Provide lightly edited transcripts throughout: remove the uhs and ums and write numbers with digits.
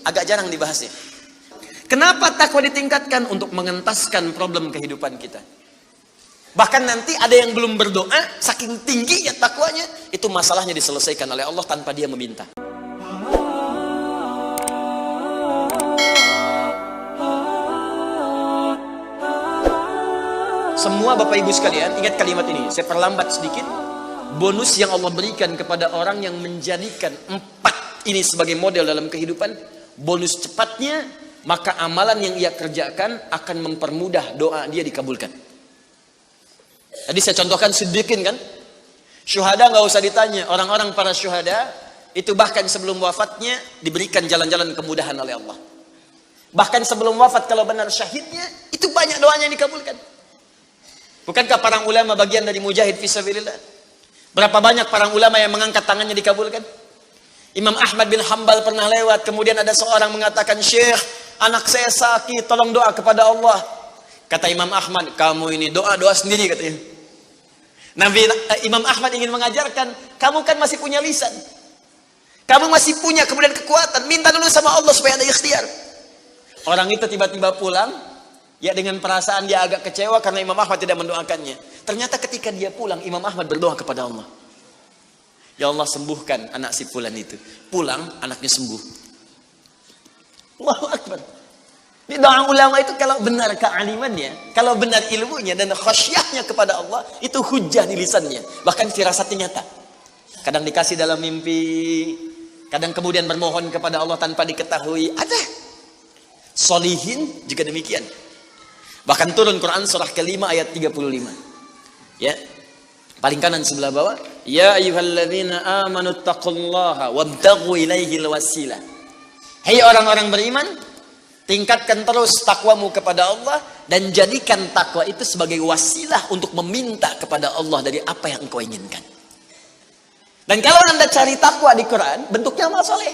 agak jarang dibahas ya. Kenapa takwa ditingkatkan? Untuk mengentaskan problem kehidupan kita. Bahkan nanti ada yang belum berdoa, saking tinggi ya takwanya, itu masalahnya diselesaikan oleh Allah tanpa dia meminta. Semua Bapak Ibu sekalian, ingat kalimat ini, saya perlambat sedikit. Bonus yang Allah berikan kepada orang yang menjadikan 4 ini sebagai model dalam kehidupan, bonus cepatnya, maka amalan yang ia kerjakan akan mempermudah doa dia dikabulkan. Tadi saya contohkan sedikit kan, syuhada nggak usah ditanya, orang-orang para syuhada itu bahkan sebelum wafatnya diberikan jalan-jalan kemudahan oleh Allah. Bahkan sebelum wafat kalau benar syahidnya, itu banyak doanya yang dikabulkan. Bukankah para ulama bagian dari mujahid fisabilillah? Berapa banyak para ulama yang mengangkat tangannya dikabulkan? Imam Ahmad bin Hanbal pernah lewat, kemudian ada seorang mengatakan, "Syekh, anak saya sakit, tolong doa kepada Allah." Kata Imam Ahmad, "Kamu ini doa-doa sendiri," katanya. Imam Ahmad ingin mengajarkan, kamu kan masih punya lisan. Kamu masih punya kemudian kekuatan, minta dulu sama Allah supaya ada ikhtiar. Orang itu tiba-tiba pulang, ya dengan perasaan dia agak kecewa karena Imam Ahmad tidak mendoakannya. Ternyata ketika dia pulang, Imam Ahmad berdoa kepada Allah. Ya Allah, sembuhkan anak si fulan itu. Pulang, anaknya sembuh. Allahu Akbar. Di doa ulama itu kalau benar kealimannya, kalau benar ilmunya dan khasyahnya kepada Allah, itu hujah di lisannya. Bahkan firasatnya nyata. Kadang dikasih dalam mimpi, kadang kemudian bermohon kepada Allah tanpa diketahui. Ada. Solihin juga demikian. Bahkan turun Quran surah ke-5 ayat 35. Ya. Paling kanan sebelah bawah, ya ayyuhalladzina amanu taqullaha wabtaghu ilaihil wasilah. Hai orang-orang beriman, tingkatkan terus takwamu kepada Allah dan jadikan takwa itu sebagai wasilah untuk meminta kepada Allah dari apa yang engkau inginkan. Dan kalau Anda cari takwa di Quran, bentuknya amal soleh.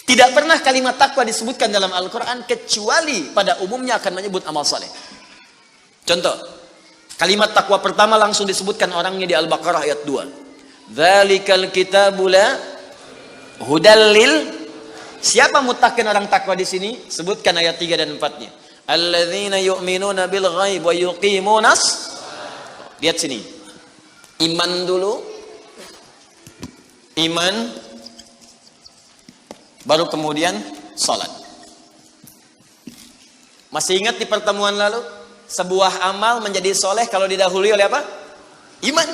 Tidak pernah kalimat takwa disebutkan dalam Al-Quran kecuali pada umumnya akan menyebut amal soleh. Contoh, kalimat takwa pertama langsung disebutkan orangnya di Al-Baqarah ayat 2. Dzalikal kitabu la hudal lil. Siapa mutakin orang takwa di sini? Sebutkan ayat 3 dan 4-nya. Alladzina yu'minuna bil ghaib wa yuqimunas. Lihat sini. Iman dulu. Iman baru kemudian salat. Masih ingat di pertemuan lalu? Sebuah amal menjadi soleh kalau didahului oleh apa? Iman.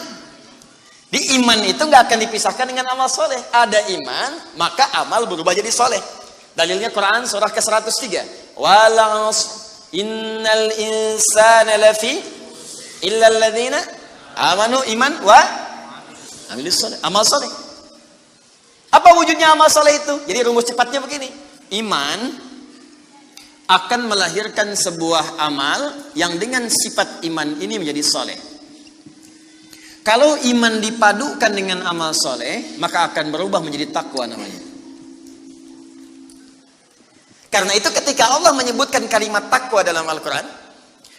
Di iman itu nggak akan dipisahkan dengan amal soleh. Ada iman, maka amal berubah jadi soleh. Dalilnya Quran surah ke-103. Walas innal insana lafi illal ladzina amanu iman wa amilis soleh. Amal soleh. Apa wujudnya amal soleh itu? Jadi rumus cepatnya begini. Iman akan melahirkan sebuah amal yang dengan sifat iman ini menjadi soleh. Kalau iman dipadukan dengan amal soleh, maka akan berubah menjadi takwa namanya. Karena itu ketika Allah menyebutkan kalimat takwa dalam Al-Quran,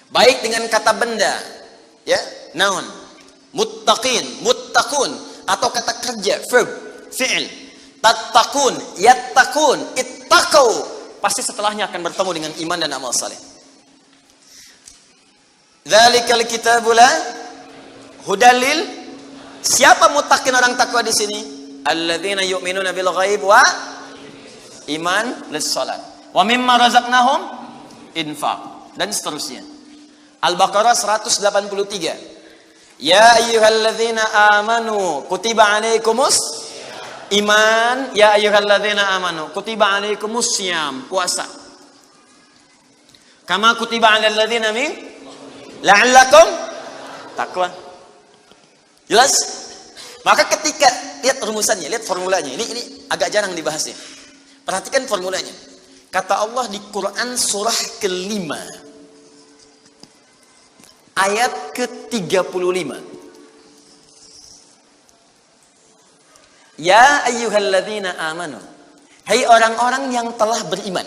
baik dengan kata benda, ya, noun, muttaqin, muttaqun, atau kata kerja, verb, fi'il, tattaqun, yattaqun, ittaqau, pasti setelahnya akan bertemu dengan iman dan amal saleh. Dzalikal kitabu la hudalil. Siapa mutakin orang takwa di sini? Alladzina yu'minuna bil ghaib wa iman lis salat. Wa mimma razaqnahum infaq dan seterusnya. Al-Baqarah 183. Ya ayyuhalladzina amanu kutiba alaikumus iman, ya ayyuhalladzina amanu kutiba alaikumus syiyam, puasa. Kama kutiba alal ladzina min la'allakum taqwa. Jelas? Maka ketika lihat rumusannya, lihat formulanya. Ini agak jarang dibahasnya. Perhatikan formulanya. Kata Allah di Quran surah ke-5 ayat ke-35. Ya ayyuhalladzina amanu. Hai orang-orang yang telah beriman.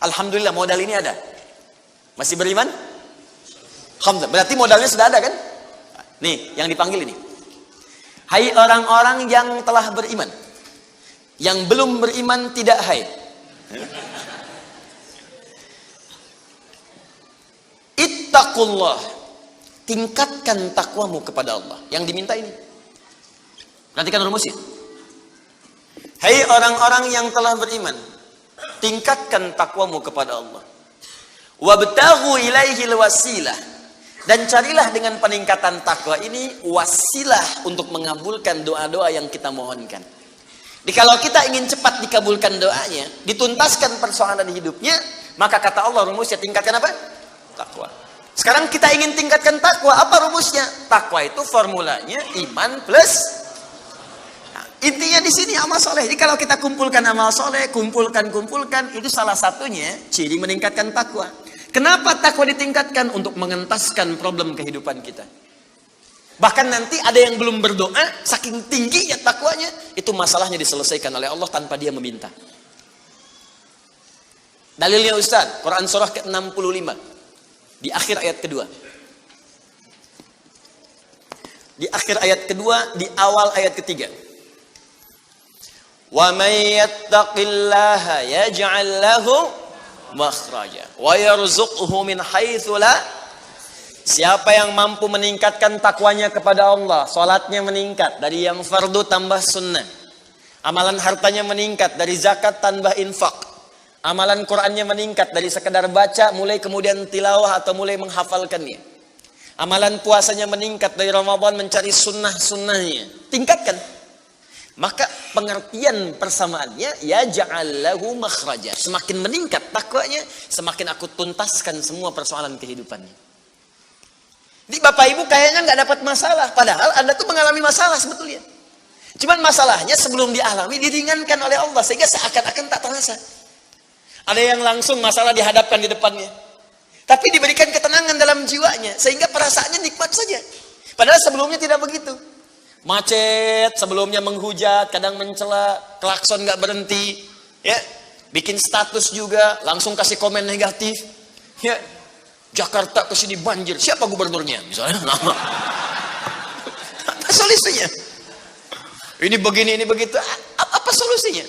Alhamdulillah modal ini ada. Masih beriman? Alhamdulillah. Berarti modalnya sudah ada kan? Nih, yang dipanggil ini. Hai orang-orang yang telah beriman. Yang belum beriman tidak haid. Ittaqullah. Tingkatkan takwamu kepada Allah. Yang diminta ini. Perhatikan rumusnya. Hai orang-orang yang telah beriman, tingkatkan takwamu kepada Allah. Wabtaghu ilaihil wasilah. Dan carilah dengan peningkatan takwa ini wasilah untuk mengabulkan doa-doa yang kita mohonkan. Jadi kalau kita ingin cepat dikabulkan doanya, dituntaskan persoalan hidupnya, maka kata Allah rumusnya tingkatkan apa? Takwa. Sekarang kita ingin tingkatkan takwa, apa rumusnya? Takwa itu formulanya iman plus. Nah, intinya di sini amal soleh. Jadi kalau kita kumpulkan amal soleh, kumpulkan, itu salah satunya ciri meningkatkan takwa. Kenapa takwa ditingkatkan? Untuk mengentaskan problem kehidupan kita. Bahkan nanti ada yang belum berdoa, saking tingginya takwanya, itu masalahnya diselesaikan oleh Allah tanpa dia meminta. Dalilnya Ustaz, Quran surah ke-65. Di akhir ayat kedua. Di akhir ayat kedua, di awal ayat ketiga. Wa may yattaqillaha yaj'al lahu makhraja wa yarzuqhu min haitsu la. Siapa yang mampu meningkatkan takwanya kepada Allah, salatnya meningkat dari yang fardu tambah sunnah, amalan hartanya meningkat dari zakat tambah infak, amalan Qur'annya meningkat dari sekedar baca mulai kemudian tilawah atau mulai menghafalkannya, amalan puasanya meningkat dari Ramadan mencari sunnah-sunnahnya, tingkatkan. Maka pengertian persamaannya ya ja'allahu makhraja. Semakin meningkat takwanya, semakin aku tuntaskan semua persoalan kehidupannya. Jadi Bapak Ibu kayaknya nggak dapat masalah, padahal Anda tuh mengalami masalah sebetulnya. Cuman masalahnya sebelum dialami diringankan oleh Allah sehingga seakan-akan tak terasa. Ada yang langsung masalah dihadapkan di depannya, tapi diberikan ketenangan dalam jiwanya sehingga perasaannya nikmat saja. Padahal sebelumnya tidak begitu. Macet, sebelumnya menghujat, kadang mencela, klakson nggak berhenti, ya, bikin status juga, langsung kasih komen negatif, ya. Jakarta kesini banjir, siapa gubernurnya? Misalnya nama. Apa solusinya? Ini begini, ini begitu. Apa solusinya?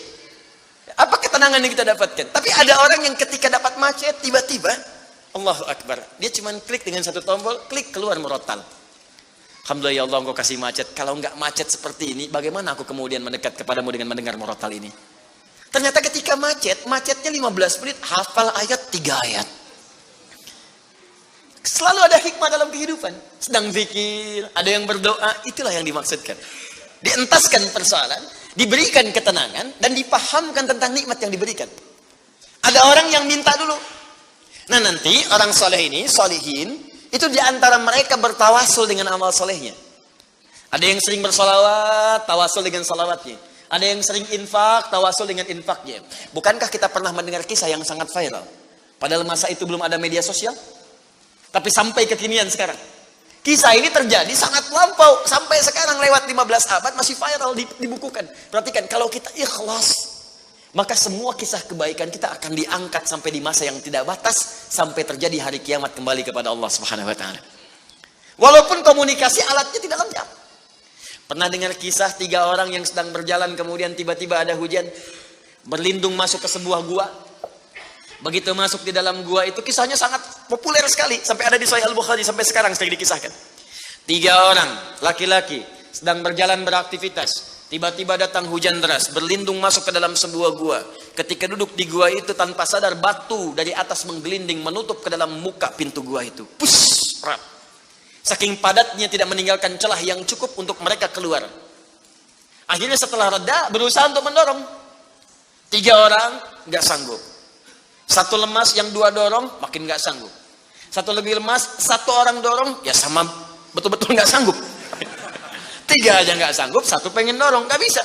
Apa ketenangan yang kita dapatkan? Tapi ada orang yang ketika dapat macet, tiba-tiba, Allahu Akbar, dia cuma klik dengan satu tombol, klik keluar murotal. Alhamdulillah ya Allah, engkau kasih macet. Kalau enggak macet seperti ini, bagaimana aku kemudian mendekat kepadamu dengan mendengar murotal ini? Ternyata ketika macetnya 15 menit, hafal ayat 3 ayat. Selalu ada hikmah dalam kehidupan. Sedang zikir, ada yang berdoa, itulah yang dimaksudkan. Dientaskan persoalan, diberikan ketenangan, dan dipahamkan tentang nikmat yang diberikan. Ada orang yang minta dulu. Nah nanti orang soleh ini, solihin, itu diantara mereka bertawasul dengan amal solehnya. Ada yang sering bersolawat, tawasul dengan salawatnya. Ada yang sering infak, tawasul dengan infaknya. Bukankah kita pernah mendengar kisah yang sangat viral? Padahal masa itu belum ada media sosial. Tapi sampai kekinian sekarang. Kisah ini terjadi sangat lampau. Sampai sekarang lewat 15 abad masih viral dibukukan. Perhatikan, kalau kita ikhlas, maka semua kisah kebaikan kita akan diangkat sampai di masa yang tidak batas. Sampai terjadi hari kiamat kembali kepada Allah Subhanahu wa ta'ala. Walaupun komunikasi alatnya tidak lengkap. Pernah dengar kisah 3 orang yang sedang berjalan kemudian tiba-tiba ada hujan. Berlindung masuk ke sebuah gua. Begitu masuk di dalam gua itu kisahnya sangat populer sekali. Sampai ada di Sahih Al-Bukhari sampai sekarang sedang dikisahkan. 3 orang laki-laki sedang berjalan beraktivitas. Tiba-tiba datang hujan deras. Berlindung masuk ke dalam sebuah gua. Ketika duduk di gua itu tanpa sadar batu dari atas menggelinding menutup ke dalam muka pintu gua itu. Push, rap. Saking padatnya tidak meninggalkan celah yang cukup untuk mereka keluar. Akhirnya setelah reda berusaha untuk mendorong. 3 orang nggak sanggup. 1 lemas, yang 2 dorong, makin nggak sanggup. 1 lebih lemas, 1 orang dorong, ya sama betul-betul nggak sanggup. 3 aja nggak sanggup, 1 pengen dorong, nggak bisa.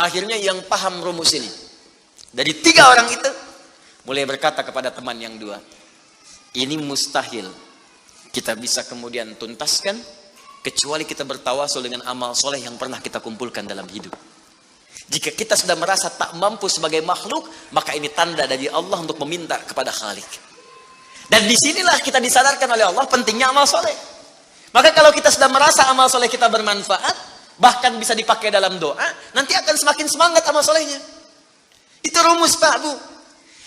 Akhirnya yang paham rumus ini, dari 3 orang itu, mulai berkata kepada teman yang 2, ini mustahil kita bisa kemudian tuntaskan, kecuali kita bertawasul dengan amal soleh yang pernah kita kumpulkan dalam hidup. Jika kita sudah merasa tak mampu sebagai makhluk, maka ini tanda dari Allah untuk meminta kepada Khalik. Dan disinilah kita disadarkan oleh Allah pentingnya amal soleh. Maka kalau kita sudah merasa amal soleh kita bermanfaat, bahkan bisa dipakai dalam doa, nanti akan semakin semangat amal solehnya. Itu rumus Pak Bu.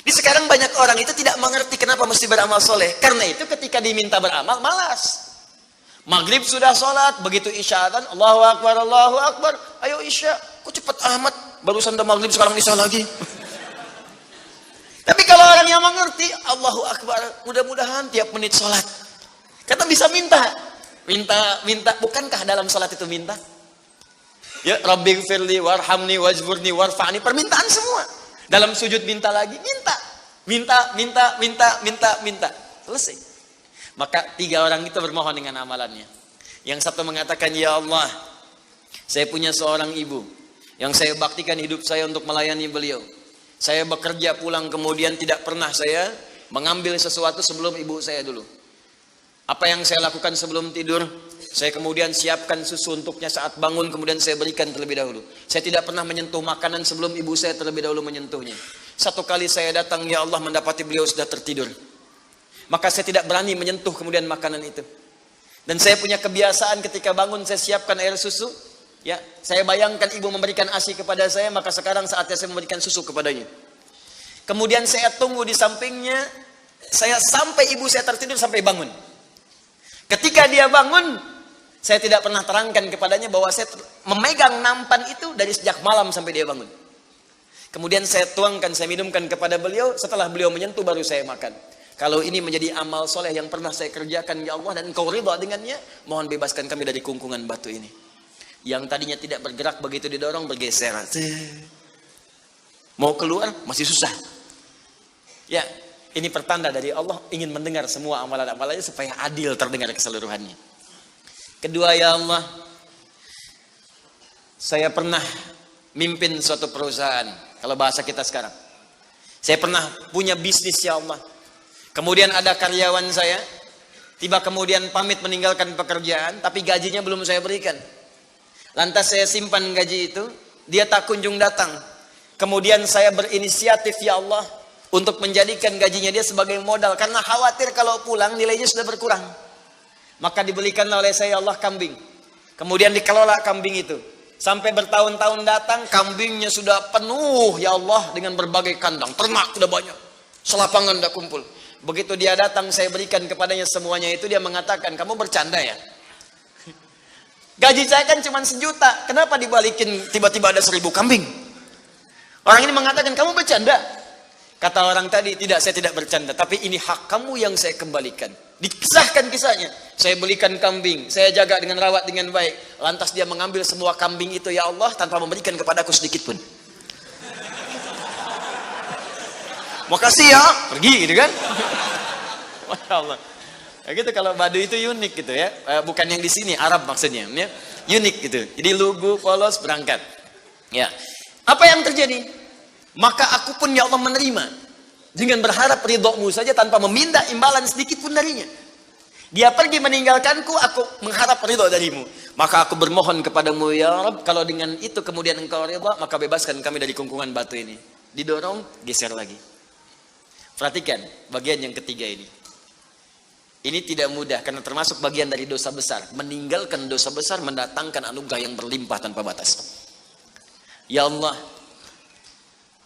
Di sekarang banyak orang itu tidak mengerti kenapa mesti beramal soleh. Karena itu ketika diminta beramal, malas. Maghrib sudah sholat, begitu isya kan, Allahu Akbar, ayo isya. Kok cepet amat, barusan udah maghrib sekarang isya lagi. Tapi kalau orang yang mengerti, Allahu Akbar, mudah-mudahan tiap menit sholat. Kata bisa minta. Bukankah dalam sholat itu minta? Ya, Rabbighfirli warhamni wajburni warfa'ni, permintaan semua. Dalam sujud minta lagi, minta. Selesai. Maka 3 orang itu bermohon dengan amalannya. Yang satu mengatakan, ya Allah, saya punya seorang ibu yang saya baktikan hidup saya untuk melayani beliau. Saya bekerja pulang kemudian tidak pernah saya mengambil sesuatu sebelum ibu saya dulu. Apa yang saya lakukan sebelum tidur, saya kemudian siapkan susu untuknya saat bangun, kemudian saya berikan terlebih dahulu. Saya tidak pernah menyentuh makanan sebelum ibu saya terlebih dahulu menyentuhnya. Satu kali saya datang, ya Allah, mendapati beliau sudah tertidur. Maka saya tidak berani menyentuh kemudian makanan itu. Dan saya punya kebiasaan ketika bangun saya siapkan air susu. Ya, saya bayangkan ibu memberikan ASI kepada saya, maka sekarang saatnya saya memberikan susu kepadanya. Kemudian saya tunggu di sampingnya, saya sampai ibu saya tertidur sampai bangun. Ketika dia bangun, saya tidak pernah terangkan kepadanya bahwa saya memegang nampan itu dari sejak malam sampai dia bangun. Kemudian saya tuangkan, saya minumkan kepada beliau, setelah beliau menyentuh baru saya makan. Kalau ini menjadi amal soleh yang pernah saya kerjakan, ya Allah, dan Engkau ridha dengannya, mohon bebaskan kami dari kungkungan batu ini. Yang tadinya tidak bergerak, begitu didorong bergeser. Mau keluar masih susah. Ya, ini pertanda dari Allah ingin mendengar semua amalan-amalannya supaya adil terdengar keseluruhannya. Kedua, ya Allah, saya pernah mimpin suatu perusahaan. Kalau bahasa kita sekarang, saya pernah punya bisnis, ya Allah. Kemudian ada karyawan saya, tiba kemudian pamit meninggalkan pekerjaan, tapi gajinya belum saya berikan. Lantas saya simpan gaji itu, dia tak kunjung datang. Kemudian saya berinisiatif, ya Allah, untuk menjadikan gajinya dia sebagai modal. Karena khawatir kalau pulang nilainya sudah berkurang. Maka dibelikanlah oleh saya, ya Allah, kambing. Kemudian dikelola kambing itu. Sampai bertahun-tahun datang, kambingnya sudah penuh, ya Allah, dengan berbagai kandang. Ternak sudah banyak. Selapangan sudah kumpul. Begitu dia datang, saya berikan kepadanya semuanya itu, dia mengatakan, kamu bercanda ya? Gaji saya kan cuma 1 juta, kenapa dibalikin tiba-tiba ada 1000 kambing? Orang ini mengatakan, kamu bercanda. Kata orang tadi, tidak, saya tidak bercanda, tapi ini hak kamu yang saya kembalikan. Dikisahkan kisahnya, saya belikan kambing, saya jaga dengan rawat dengan baik. Lantas dia mengambil semua kambing itu, ya Allah, tanpa memberikan kepadaku sedikit pun. Makasih ya, pergi gitu kan. Masya Allah. Ya gitu, kalau Baduy itu unik gitu ya, bukan yang di sini, Arab maksudnya, ya. Unik gitu. Jadi lugu, polos, berangkat. Ya, apa yang terjadi? Maka aku pun, ya Allah, menerima dengan berharap ridhomu saja tanpa meminta imbalan sedikit pun darinya. Dia pergi meninggalkanku, aku mengharap ridho darimu. Maka aku bermohon kepadamu, ya Rabb, kalau dengan itu kemudian engkau ridho, maka bebaskan kami dari kungkungan batu ini. Didorong, geser lagi. Perhatikan bagian yang ketiga ini. Ini tidak mudah karena termasuk bagian dari dosa besar. Meninggalkan dosa besar mendatangkan anugerah yang berlimpah tanpa batas. Ya Allah,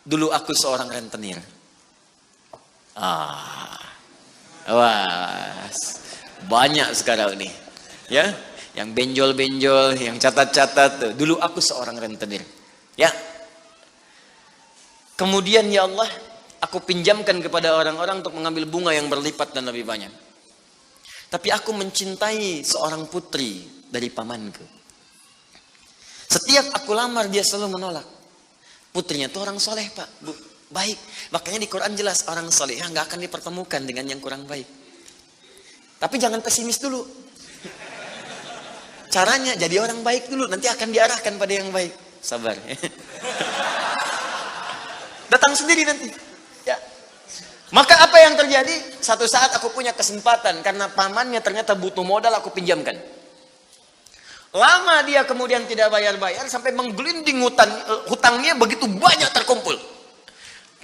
dulu aku seorang rentenir. Wah, banyak sekarang ini. Ya, yang benjol-benjol, yang catat-catat. Dulu aku seorang rentenir. Ya. Kemudian, ya Allah, aku pinjamkan kepada orang-orang untuk mengambil bunga yang berlipat dan lebih banyak. Tapi aku mencintai seorang putri dari pamanku. Setiap aku lamar dia selalu menolak. Putrinya itu orang soleh, Pak, Bu, baik. Makanya di Quran jelas orang soleh nggak akan dipertemukan dengan yang kurang baik. Tapi jangan pesimis dulu. Caranya jadi orang baik dulu, nanti akan diarahkan pada yang baik. Sabar. Datang sendiri nanti. Ya. Maka apa yang terjadi? Satu saat aku punya kesempatan karena pamannya ternyata butuh modal, aku pinjamkan. Lama dia kemudian tidak bayar-bayar sampai menggelinding hutangnya begitu banyak terkumpul.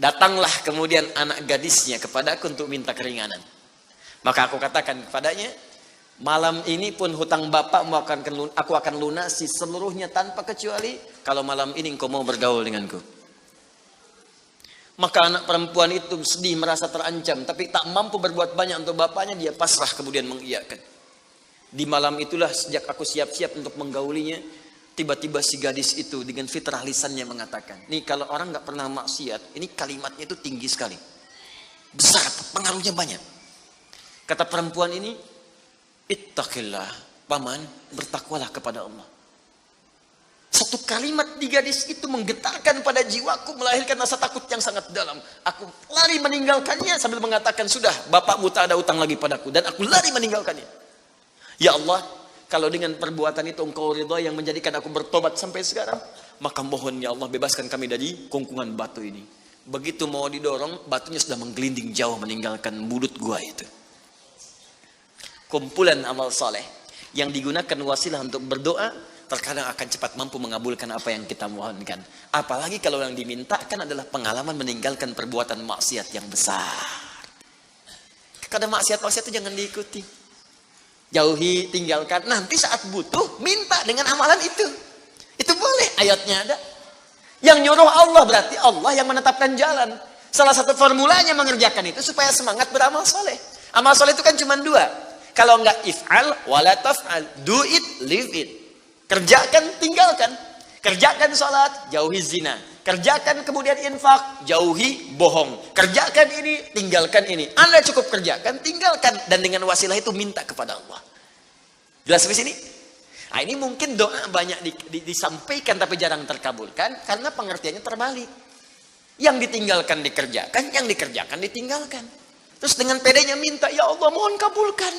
Datanglah kemudian anak gadisnya kepadaku untuk minta keringanan. Maka aku katakan kepadanya, Malam ini pun hutang bapak aku akan lunasi seluruhnya tanpa kecuali kalau malam ini engkau mau bergaul denganku. Maka anak perempuan itu sedih, merasa terancam, tapi tak mampu berbuat banyak untuk bapaknya. Dia pasrah kemudian mengiyakan. Di malam itulah sejak aku siap-siap untuk menggaulinya, tiba-tiba si gadis itu dengan fitrah lisannya mengatakan, nih kalau orang nggak pernah maksiat, ini kalimatnya itu tinggi sekali, besar, pengaruhnya banyak. Kata perempuan ini, ittaqillah, paman, bertakwalah kepada Allah. Satu kalimat di gadis itu menggetarkan pada jiwaku, melahirkan rasa takut yang sangat dalam. Aku lari meninggalkannya sambil mengatakan, sudah, bapakmu tak ada utang lagi padaku, dan aku lari meninggalkannya. Ya Allah, kalau dengan perbuatan itu engkau ridha yang menjadikan aku bertobat sampai sekarang, maka mohon ya Allah bebaskan kami dari kungkungan batu ini. Begitu mau didorong, batunya sudah menggelinding jauh meninggalkan mulut gua itu. Kumpulan amal saleh yang digunakan wasilah untuk berdoa terkadang akan cepat mampu mengabulkan apa yang kita mohonkan. Apalagi kalau yang dimintakan adalah pengalaman meninggalkan perbuatan maksiat yang besar. Kadang maksiat-maksiat itu jangan diikuti. Jauhi, tinggalkan. Nanti saat butuh, minta dengan amalan itu. Itu boleh, ayatnya ada. Yang nyuruh Allah berarti Allah yang menetapkan jalan. Salah satu formulanya mengerjakan itu supaya semangat beramal soleh. Amal soleh itu kan cuma dua. Kalau enggak if'al, wala taf'al. Do it, live it. Kerjakan, tinggalkan. Kerjakan sholat, jauhi zina. Kerjakan kemudian infak, jauhi bohong. Kerjakan ini, tinggalkan ini. Anda cukup kerjakan, tinggalkan. Dan dengan wasilah itu minta kepada Allah. Jelas sampai sini? Nah, ini mungkin doa banyak disampaikan tapi jarang terkabulkan. Karena pengertiannya terbalik. Yang ditinggalkan dikerjakan, yang dikerjakan ditinggalkan. Terus dengan pedenya minta, ya Allah mohon kabulkan.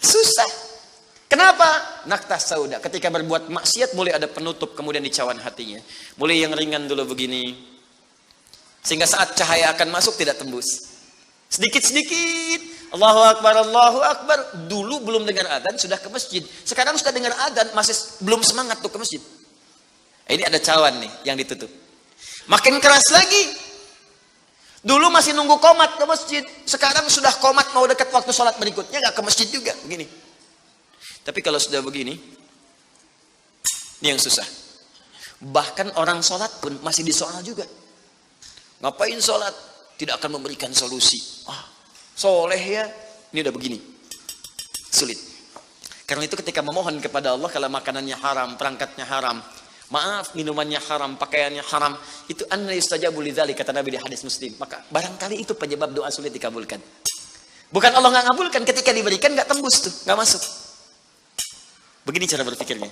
Susah. Kenapa? Naktas sauda. Ketika berbuat maksiat mulai ada penutup, kemudian dicawan hatinya. Mulai yang ringan dulu begini. Sehingga saat cahaya akan masuk tidak tembus. Sedikit-sedikit. Allahu Akbar, Allahu Akbar. Dulu belum dengar adzan sudah ke masjid. Sekarang sudah dengar adzan masih belum semangat tuh ke masjid. Ini ada cawan nih yang ditutup. Makin keras lagi. Dulu masih nunggu qomat ke masjid. Sekarang sudah qomat mau dekat waktu sholat berikutnya gak ke masjid juga. Begini. Tapi kalau sudah begini, ini yang susah. Bahkan orang sholat pun masih disoal juga. Ngapain sholat? Tidak akan memberikan solusi. Soleh ya. Ini udah begini. Sulit. Karena itu ketika memohon kepada Allah, kalau makanannya haram, perangkatnya haram, maaf, minumannya haram, pakaiannya haram, itu anna yustajabu lidzalik, kata Nabi di hadis Muslim. Maka barangkali itu penyebab doa sulit dikabulkan. Bukan Allah nggak ngabulkan, ketika diberikan nggak tembus tuh, nggak masuk. Begini cara berpikirnya.